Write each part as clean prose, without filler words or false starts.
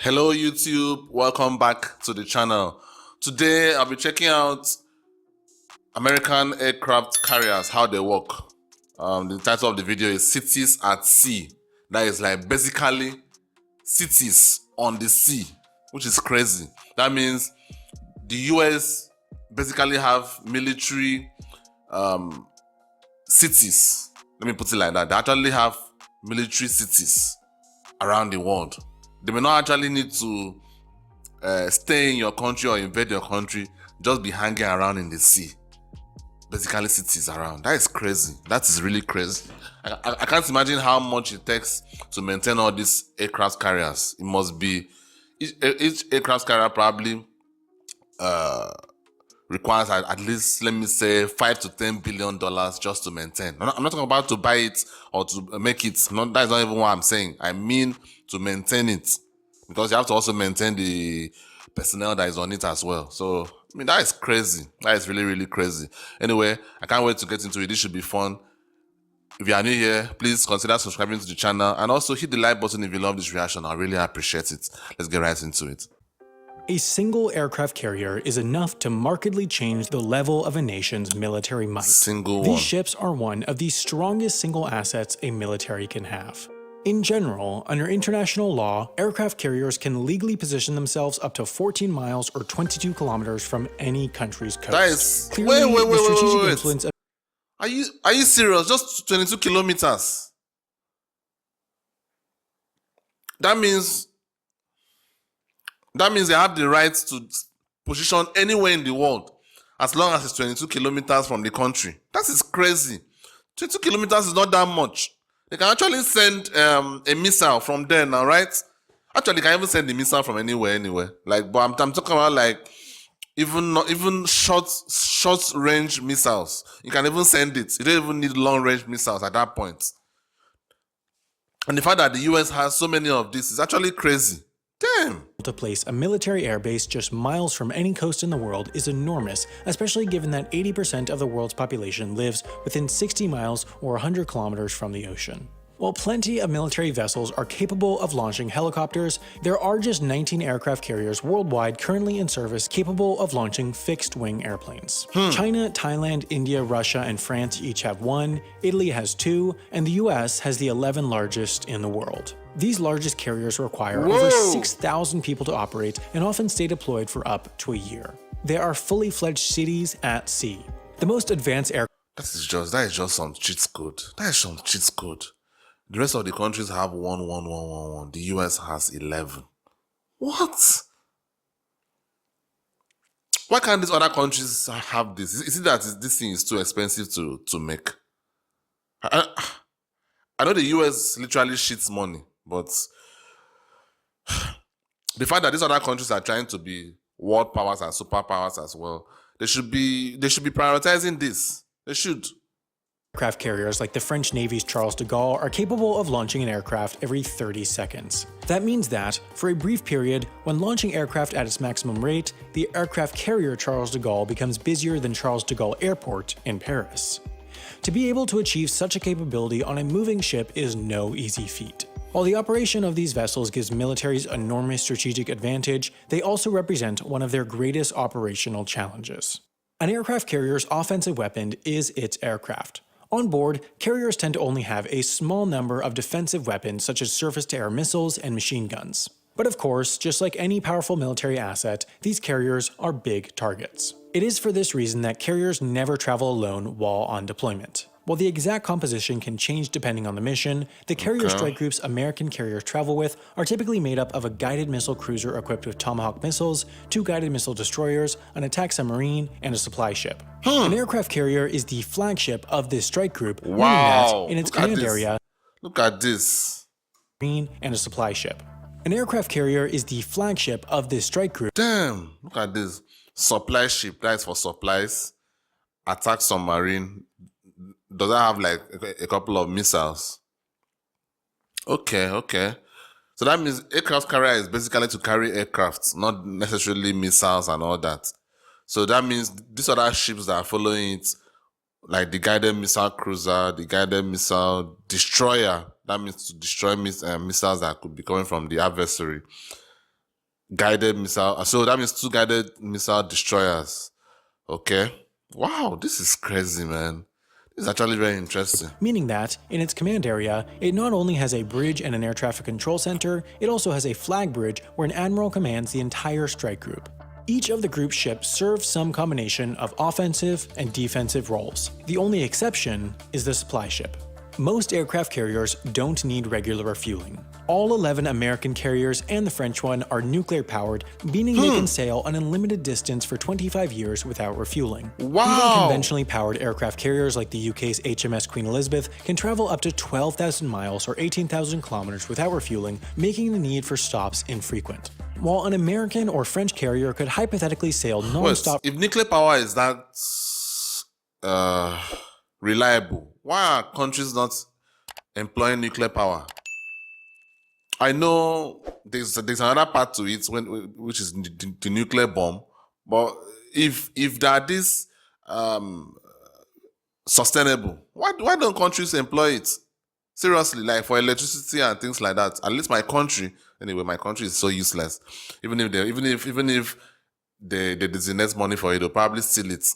Hello YouTube, welcome back to the channel. Today I'll be checking out American aircraft carriers, how they work. The title of the video is Cities at Sea. That is like basically cities on the sea, which is crazy. That means the US basically have military cities. Let me put it like that. They actually have military cities around the world. They may not actually need to stay in your country or invade your country, just be hanging around in the sea. Basically cities around. That is crazy. That is really crazy. I can't imagine how much it takes to maintain all these aircraft carriers. It must be, each aircraft carrier probably requires at least, let me say, $5 to $10 billion just to maintain. I'm not talking about to buy it or to make it. That is not even what I'm saying. I mean to maintain it, because you have to also maintain the personnel that is on it as well. So, I mean, that is crazy. That is really, really crazy. Anyway, I can't wait to get into it. This should be fun. If you are new here, please consider subscribing to the channel and also hit the like button if you love this reaction. I really appreciate it. Let's get right into it. A single aircraft carrier is enough to markedly change the level of a nation's military might. These ships are one of the strongest single assets a military can have. In general, under international law, aircraft carriers can legally position themselves up to 14 miles or 22 kilometers from any country's coast. That is... Clearly, wait. Are you serious? Just 22 kilometers? That means they have the right to position anywhere in the world as long as it's 22 kilometers from the country. That is crazy. 22 kilometers is not that much. They can actually send a missile from there now, right? Actually, they can even send the missile from anywhere. Like, but I'm talking about like even short range missiles. You can even send it. You don't even need long range missiles at that point. And the fact that the US has so many of this is actually crazy. Damn. To place a military airbase just miles from any coast in the world is enormous, especially given that 80% of the world's population lives within 60 miles or 100 kilometers from the ocean. While plenty of military vessels are capable of launching helicopters, there are just 19 aircraft carriers worldwide currently in service capable of launching fixed-wing airplanes. China, Thailand, India, Russia, and France each have 1, Italy has 2, and the US has the 11th largest in the world. These largest carriers require over 6,000 people to operate and often stay deployed for up to a year. They are fully fledged cities at sea. The most advanced aircraft... That is just some cheat code. That is some cheat code. The rest of the countries have 1. The US has 11. What? Why can't these other countries have this? Is it that this thing is too expensive to make? I know the US literally shits money, but the fact that these other countries are trying to be world powers and superpowers as well, they should be prioritizing this. They should. Aircraft carriers like the French Navy's Charles de Gaulle are capable of launching an aircraft every 30 seconds. That means that, for a brief period, when launching aircraft at its maximum rate, the aircraft carrier Charles de Gaulle becomes busier than Charles de Gaulle Airport in Paris. To be able to achieve such a capability on a moving ship is no easy feat. While the operation of these vessels gives militaries enormous strategic advantage, they also represent one of their greatest operational challenges. An aircraft carrier's offensive weapon is its aircraft. On board, carriers tend to only have a small number of defensive weapons such as surface-to-air missiles and machine guns. But of course, just like any powerful military asset, these carriers are big targets. It is for this reason that carriers never travel alone while on deployment. While the exact composition can change depending on the mission, the carrier strike groups American carriers travel with are typically made up of a guided missile cruiser equipped with Tomahawk missiles, 2 guided missile destroyers, an attack submarine, and a supply ship. An aircraft carrier is the flagship of this strike group, meaning that in its command area, look at this, and a supply ship. An aircraft carrier is the flagship of this strike group. Damn, look at this. Supply ship, that is for supplies. Attack submarine. Does that have like a couple of missiles? Okay. So that means aircraft carrier is basically to carry aircrafts, not necessarily missiles and all that. So that means these other ships that are following it, like the guided missile cruiser, the guided missile destroyer, that means to destroy missiles that could be coming from the adversary. guided missile. So that means 2 guided missile destroyers. Okay. Wow, this is crazy, man. This is actually very interesting. Meaning that, in its command area, it not only has a bridge and an air traffic control center, it also has a flag bridge where an admiral commands the entire strike group. Each of the group's ships serves some combination of offensive and defensive roles. The only exception is the supply ship. Most aircraft carriers don't need regular refueling. All 11 American carriers and the French one are nuclear-powered, meaning they can sail an unlimited distance for 25 years without refueling. Wow! Even conventionally powered aircraft carriers like the UK's HMS Queen Elizabeth can travel up to 12,000 miles or 18,000 kilometers without refueling, making the need for stops infrequent. While an American or French carrier could hypothetically sail non-stop. If nuclear power is that reliable, why are countries not employing nuclear power? I know there's another part to it which is the nuclear bomb, but if that is sustainable, why don't countries employ it? Seriously, like for electricity and things like that. At least my country is so useless. Even if they designate money for it, they'll probably steal it.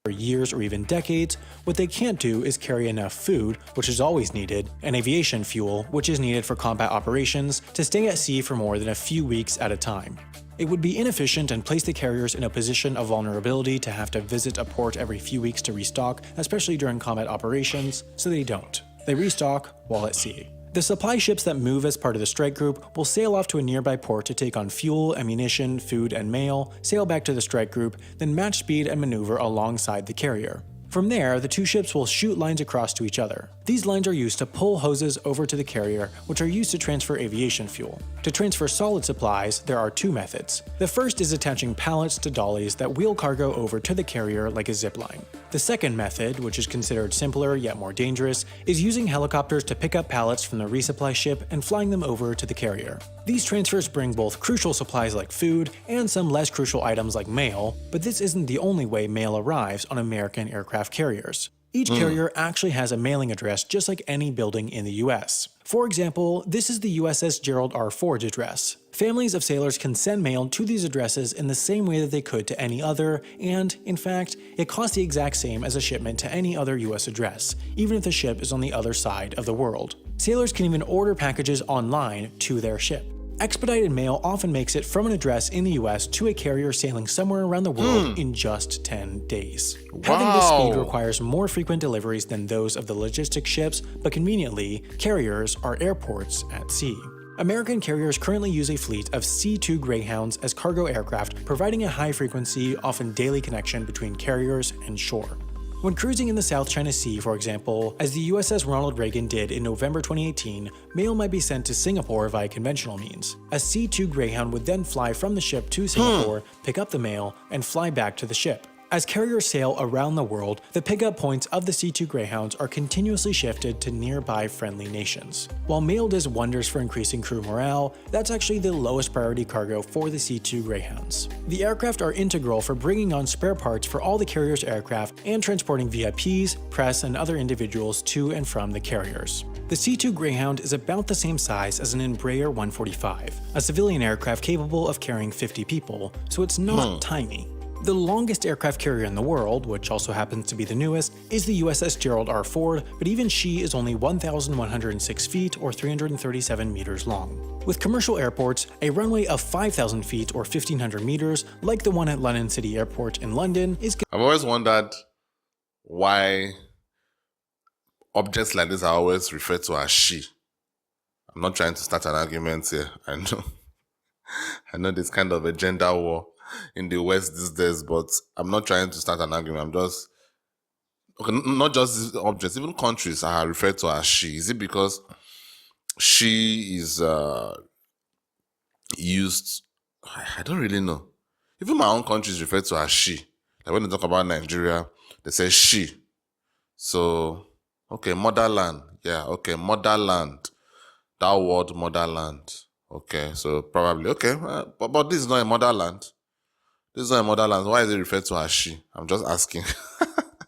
For years or even decades, what they can't do is carry enough food, which is always needed, and aviation fuel, which is needed for combat operations, to stay at sea for more than a few weeks at a time. It would be inefficient and place the carriers in a position of vulnerability to have to visit a port every few weeks to restock, especially during combat operations, so they don't. They restock while at sea. The supply ships that move as part of the strike group will sail off to a nearby port to take on fuel, ammunition, food, and mail, sail back to the strike group, then match speed and maneuver alongside the carrier. From there, the two ships will shoot lines across to each other. These lines are used to pull hoses over to the carrier, which are used to transfer aviation fuel. To transfer solid supplies, there are two methods. The first is attaching pallets to dollies that wheel cargo over to the carrier like a zip line. The second method, which is considered simpler yet more dangerous, is using helicopters to pick up pallets from the resupply ship and flying them over to the carrier. These transfers bring both crucial supplies like food and some less crucial items like mail, but this isn't the only way mail arrives on American aircraft carriers. Each carrier actually has a mailing address just like any building in the US. For example, this is the USS Gerald R. Ford address. Families of sailors can send mail to these addresses in the same way that they could to any other, and, in fact, it costs the exact same as a shipment to any other US address, even if the ship is on the other side of the world. Sailors can even order packages online to their ship. Expedited mail often makes it from an address in the US to a carrier sailing somewhere around the world in just 10 days. Having this speed requires more frequent deliveries than those of the logistics ships, but conveniently, carriers are airports at sea. American carriers currently use a fleet of C-2 Greyhounds as cargo aircraft, providing a high-frequency, often daily connection between carriers and shore. When cruising in the South China Sea, for example, as the USS Ronald Reagan did in November 2018, mail might be sent to Singapore via conventional means. A C-2 Greyhound would then fly from the ship to Singapore, pick up the mail, and fly back to the ship. As carriers sail around the world, the pickup points of the C-2 Greyhounds are continuously shifted to nearby friendly nations. While mail does wonders for increasing crew morale, that's actually the lowest priority cargo for the C-2 Greyhounds. The aircraft are integral for bringing on spare parts for all the carrier's aircraft and transporting VIPs, press, and other individuals to and from the carriers. The C-2 Greyhound is about the same size as an Embraer 145, a civilian aircraft capable of carrying 50 people, so it's not tiny. The longest aircraft carrier in the world, which also happens to be the newest, is the USS Gerald R. Ford, but even she is only 1,106 feet or 337 meters long. With commercial airports, a runway of 5,000 feet or 1,500 meters, like the one at London City Airport in London, is... I've always wondered why objects like this are always referred to as she. I'm not trying to start an argument here. I know there's kind of a gender war in the West these days, but I'm not trying to start an argument. I'm just not just these objects, even countries are referred to as she. Is it because she is used? I don't really know. Even my own country is referred to as she. Like when they talk about Nigeria, they say she. So okay, motherland. Yeah, okay, motherland. That word motherland. Okay, so probably okay, but this is not a motherland. This is not a motherland. Why is it referred to as she? I'm just asking.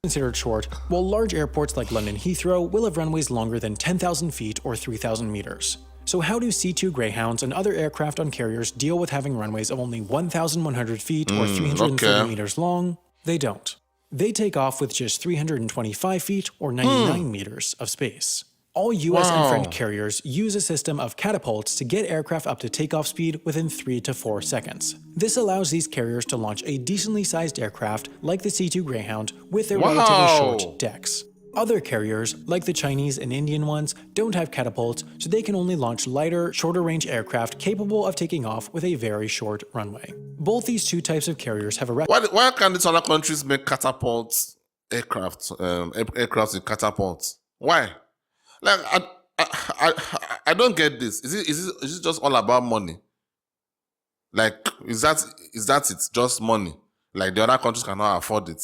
Considered short, while large airports like London Heathrow will have runways longer than 10,000 feet or 3,000 meters. So how do C-2 Greyhounds and other aircraft on carriers deal with having runways of only 1,100 feet or 330 okay. meters long? They don't. They take off with just 325 feet or 99 meters of space. All US and French carriers use a system of catapults to get aircraft up to takeoff speed within 3 to 4 seconds. This allows these carriers to launch a decently sized aircraft like the C-2 Greyhound with their relatively short decks. Other carriers, like the Chinese and Indian ones, don't have catapults, so they can only launch lighter, shorter range aircraft capable of taking off with a very short runway. Both these two types of carriers have a Why can't these other countries make catapults aircraft with catapults? Why? Like I don't get this. Is it just all about money? Like is that it? Just money? Like the other countries cannot afford it.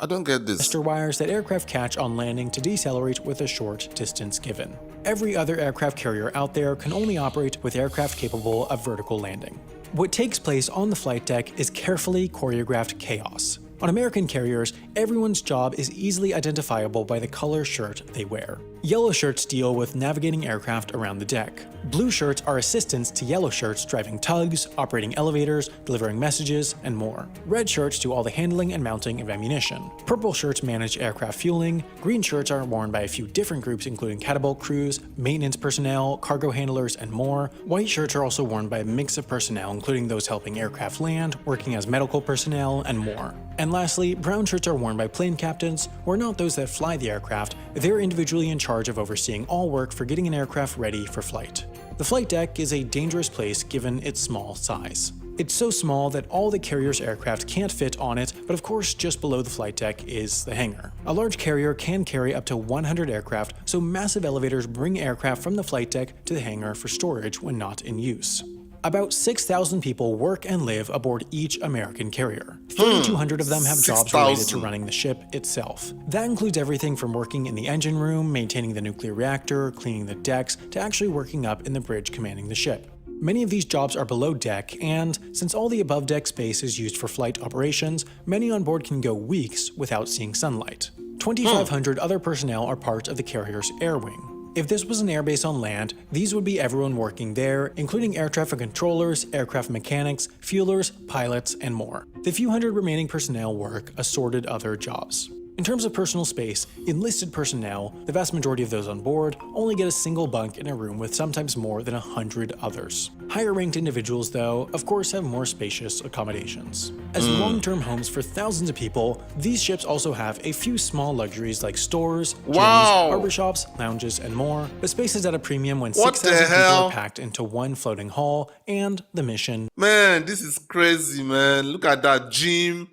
I don't get this. wires that aircraft catch on landing to decelerate with a short distance given. Every other aircraft carrier out there can only operate with aircraft capable of vertical landing. What takes place on the flight deck is carefully choreographed chaos. On American carriers, everyone's job is easily identifiable by the color shirt they wear. Yellow shirts deal with navigating aircraft around the deck. Blue shirts are assistants to yellow shirts driving tugs, operating elevators, delivering messages, and more. Red shirts do all the handling and mounting of ammunition. Purple shirts manage aircraft fueling. Green shirts are worn by a few different groups including catapult crews, maintenance personnel, cargo handlers, and more. White shirts are also worn by a mix of personnel including those helping aircraft land, working as medical personnel, and more. And lastly, brown shirts are worn by plane captains, who are not those that fly the aircraft, they're individually in charge of overseeing all work for getting an aircraft ready for flight. The flight deck is a dangerous place given its small size. It's so small that all the carrier's aircraft can't fit on it, but of course just below the flight deck is the hangar. A large carrier can carry up to 100 aircraft, so massive elevators bring aircraft from the flight deck to the hangar for storage when not in use. About 6,000 people work and live aboard each American carrier. 3,200 of them have jobs related to running the ship itself. That includes everything from working in the engine room, maintaining the nuclear reactor, cleaning the decks, to actually working up in the bridge commanding the ship. Many of these jobs are below deck, and since all the above deck space is used for flight operations, many on board can go weeks without seeing sunlight. 2,500 other personnel are part of the carrier's air wing. If this was an airbase on land, these would be everyone working there, including air traffic controllers, aircraft mechanics, fuelers, pilots, and more. The few hundred remaining personnel work assorted other jobs. In terms of personal space, enlisted personnel, the vast majority of those on board, only get a single bunk in a room with sometimes more than 100 others. Higher-ranked individuals, though, of course have more spacious accommodations. As long-term homes for thousands of people, these ships also have a few small luxuries like stores, gyms, barbershops, lounges, and more, but space is at a premium when 6,000 people are packed into one floating hall, and the mission. Man, this is crazy, man. Look at that gym,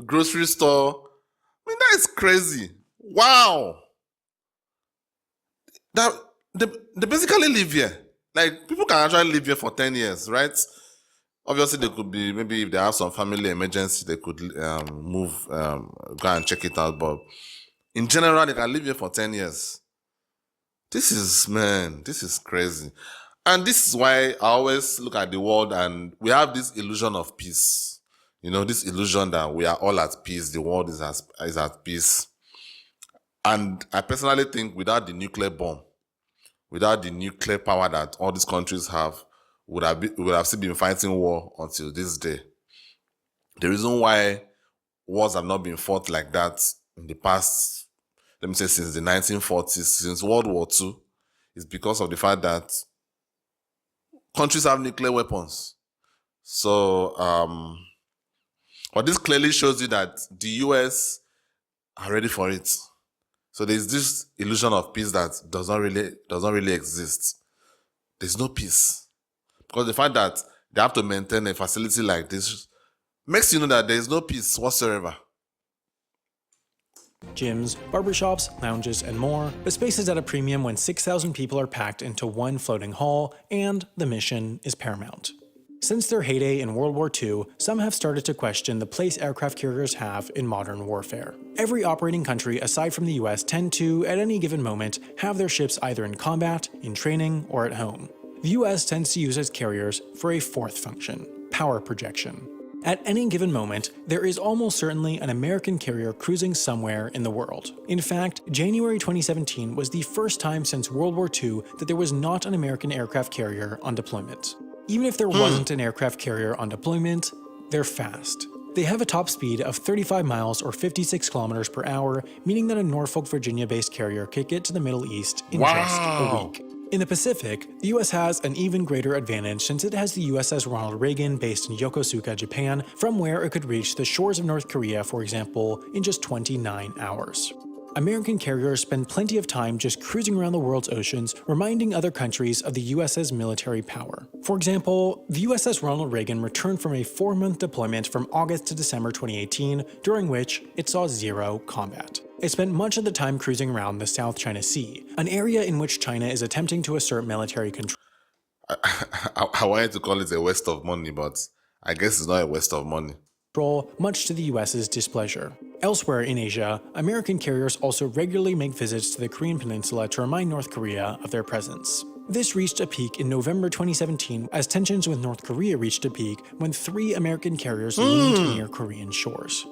grocery store. I mean, that is crazy. Wow. They basically live here. Like, people can actually live here for 10 years, right? Obviously, they could be, maybe if they have some family emergency, they could move, go and check it out. But in general, they can live here for 10 years. This is crazy. And this is why I always look at the world and we have this illusion of peace. You know, this illusion that we are all at peace, the world is at peace. And I personally think without the nuclear bomb, without the nuclear power that all these countries have, we would have still been fighting war until this day. The reason why wars have not been fought like that in the past, let me say since the 1940s, since World War II, is because of the fact that countries have nuclear weapons. So, but this clearly shows you that the US are ready for it. So there's this illusion of peace that does not really exist. There's no peace. Because the fact that they have to maintain a facility like this makes you know that there is no peace whatsoever. Gyms, barbershops, lounges, and more, but space is at a premium when 6,000 people are packed into one floating hall, and the mission is paramount. Since their heyday in World War II, some have started to question the place aircraft carriers have in modern warfare. Every operating country aside from the US tend to, at any given moment, have their ships either in combat, in training, or at home. The US tends to use its carriers for a fourth function, power projection. At any given moment, there is almost certainly an American carrier cruising somewhere in the world. In fact, January 2017 was the first time since World War II that there was not an American aircraft carrier on deployment. Even if there wasn't an aircraft carrier on deployment, they're fast. They have a top speed of 35 miles or 56 kilometers per hour, meaning that a Norfolk, Virginia-based carrier could get to the Middle East in just a week. In the Pacific, the US has an even greater advantage since it has the USS Ronald Reagan based in Yokosuka, Japan, from where it could reach the shores of North Korea, for example, in just 29 hours. American carriers spend plenty of time just cruising around the world's oceans, reminding other countries of the US's military power. For example, the USS Ronald Reagan returned from a 4-month deployment from August to December 2018, during which it saw zero combat. It spent much of the time cruising around the South China Sea, an area in which China is attempting to assert military control. I wanted to call it a waste of money, but I guess it's not a waste of money. Much to the US's displeasure. Elsewhere in Asia, American carriers also regularly make visits to the Korean peninsula to remind North Korea of their presence. This reached a peak in November 2017 as tensions with North Korea reached a peak when 3 American carriers leaned near Korean shores.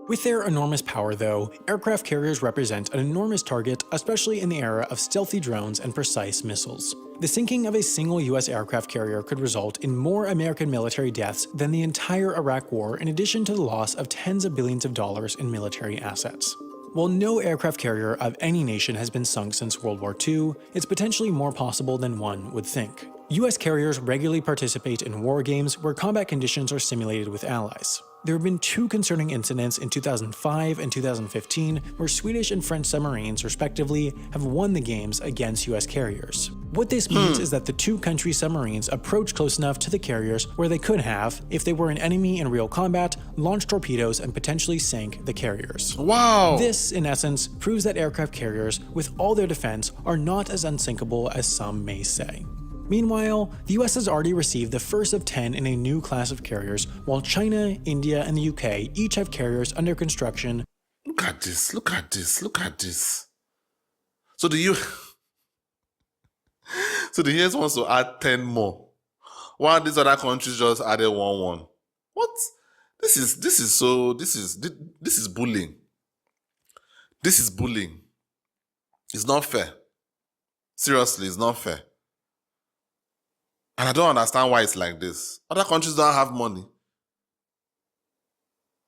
With their enormous power, though, aircraft carriers represent an enormous target, especially in the era of stealthy drones and precise missiles. The sinking of a single US aircraft carrier could result in more American military deaths than the entire Iraq War, in addition to the loss of tens of billions of dollars in military assets. While no aircraft carrier of any nation has been sunk since World War II, it's potentially more possible than one would think. US carriers regularly participate in war games where combat conditions are simulated with allies. There have been 2 concerning incidents in 2005 and 2015 where Swedish and French submarines, respectively, have won the games against US carriers. What this means is that the 2 country submarines approached close enough to the carriers where they could have, if they were an enemy in real combat, launched torpedoes and potentially sank the carriers. Wow! This, in essence, proves that aircraft carriers, with all their defense, are not as unsinkable as some may say. Meanwhile, the US has already received the first of 10 in a new class of carriers, while China, India, and the UK each have carriers under construction. Look at this, look at this, look at this. So the US wants to add 10 more, while these other countries just added one. What? This is bullying. This is bullying. It's not fair. Seriously, it's not fair. And I don't understand why it's like this. Other countries don't have money.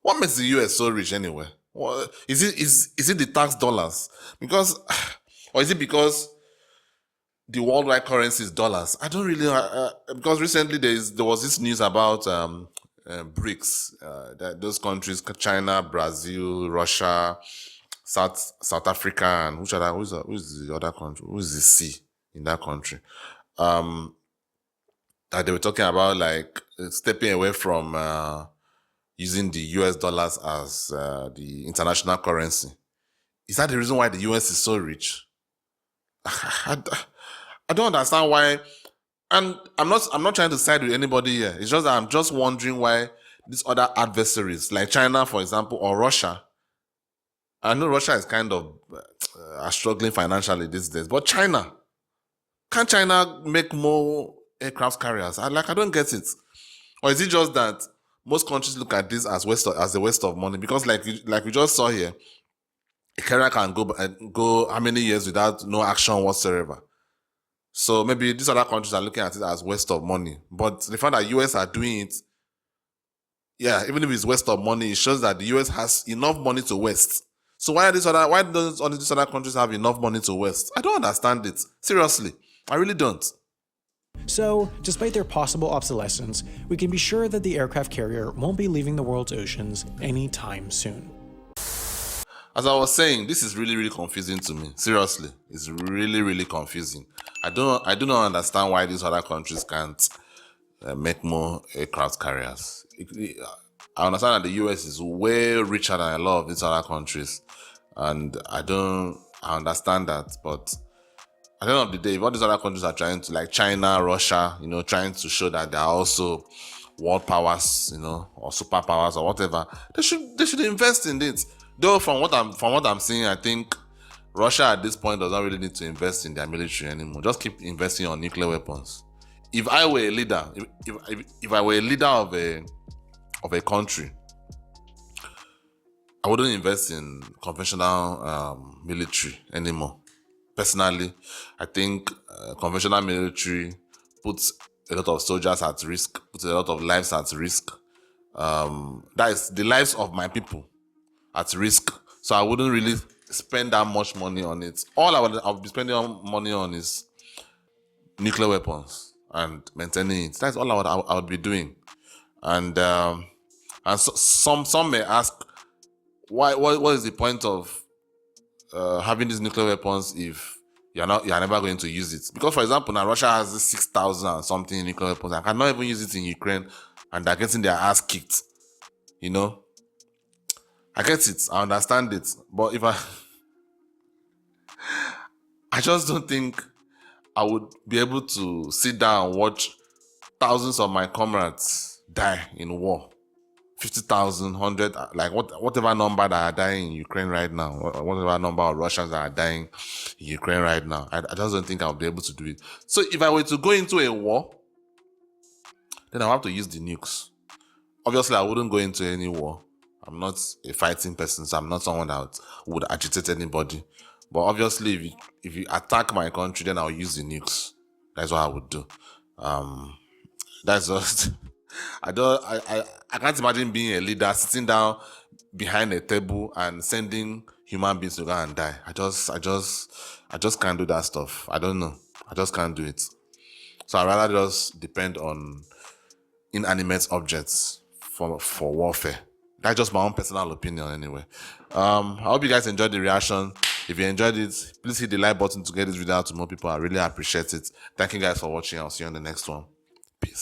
What makes the US so rich anyway? Is it the tax dollars? Because, or is it because the worldwide currency is dollars? I don't really, because recently there was this news about BRICS, that those countries, China, Brazil, Russia, South Africa, and who's the other country? Who is the C in that country? That they were talking about like stepping away from using the US dollars as the international currency. Is that the reason why the US is so rich? I don't understand why. And I'm not trying to side with anybody here. It's just that I'm just wondering why these other adversaries, like China, for example, or Russia. I know Russia is kind of struggling financially these days, but China, can China make more aircraft carriers? I don't get it. Or is it just that most countries look at this as a waste of money? Because like we just saw here, a carrier can go how many years without no action whatsoever. So maybe these other countries are looking at it as waste of money. But the fact that US are doing it, yeah, even if it's waste of money, it shows that the US has enough money to waste. So why don't all these other countries have enough money to waste? I don't understand it. Seriously, I really don't. So, despite their possible obsolescence, we can be sure that the aircraft carrier won't be leaving the world's oceans anytime soon. As I was saying, this is really, really confusing to me. Seriously, it's really, really confusing. I do not understand why these other countries can't make more aircraft carriers. I understand that the US is way richer than a lot of these other countries, and I understand that, but at the end of the day, if all these other countries are trying to, like China, Russia, trying to show that they are also world powers, or superpowers or whatever, they should invest in it. Though from what I'm seeing, I think Russia at this point does not really need to invest in their military anymore. Just keep investing on nuclear weapons. If I were a leader, if I were a leader of of a country, I wouldn't invest in conventional military anymore. Personally, I think conventional military puts a lot of soldiers at risk, puts a lot of lives at risk. That is the lives of my people at risk. So I wouldn't really spend that much money on it. All I would be spending money on is nuclear weapons and maintaining it. That's all I would be doing. And so, some may ask, what is the point of having these nuclear weapons if you're never going to use it? Because, for example, now Russia has this 6,000 and something nuclear weapons. I cannot even use it in Ukraine, and they're getting their ass kicked. You know, I get it, I understand it, but I just don't think I would be able to sit down and watch thousands of my comrades die in war. 50,000, 100, like whatever number that are dying in Ukraine right now, whatever number of Russians that are dying in Ukraine right now, I just don't think I'll be able to do it. So if I were to go into a war, then I'll have to use the nukes. Obviously, I wouldn't go into any war. I'm not a fighting person, so I'm not someone that would agitate anybody. But obviously, if you attack my country, then I'll use the nukes. That's what I would do. That's just... I can't imagine being a leader, sitting down behind a table and sending human beings to go and die. I just can't do that stuff. I don't know. I just can't do it. So I'd rather just depend on inanimate objects for warfare. That's just my own personal opinion anyway. I hope you guys enjoyed the reaction. If you enjoyed it, please hit the like button to get this video out to more people. I really appreciate it. Thank you guys for watching. I'll see you on the next one. Peace.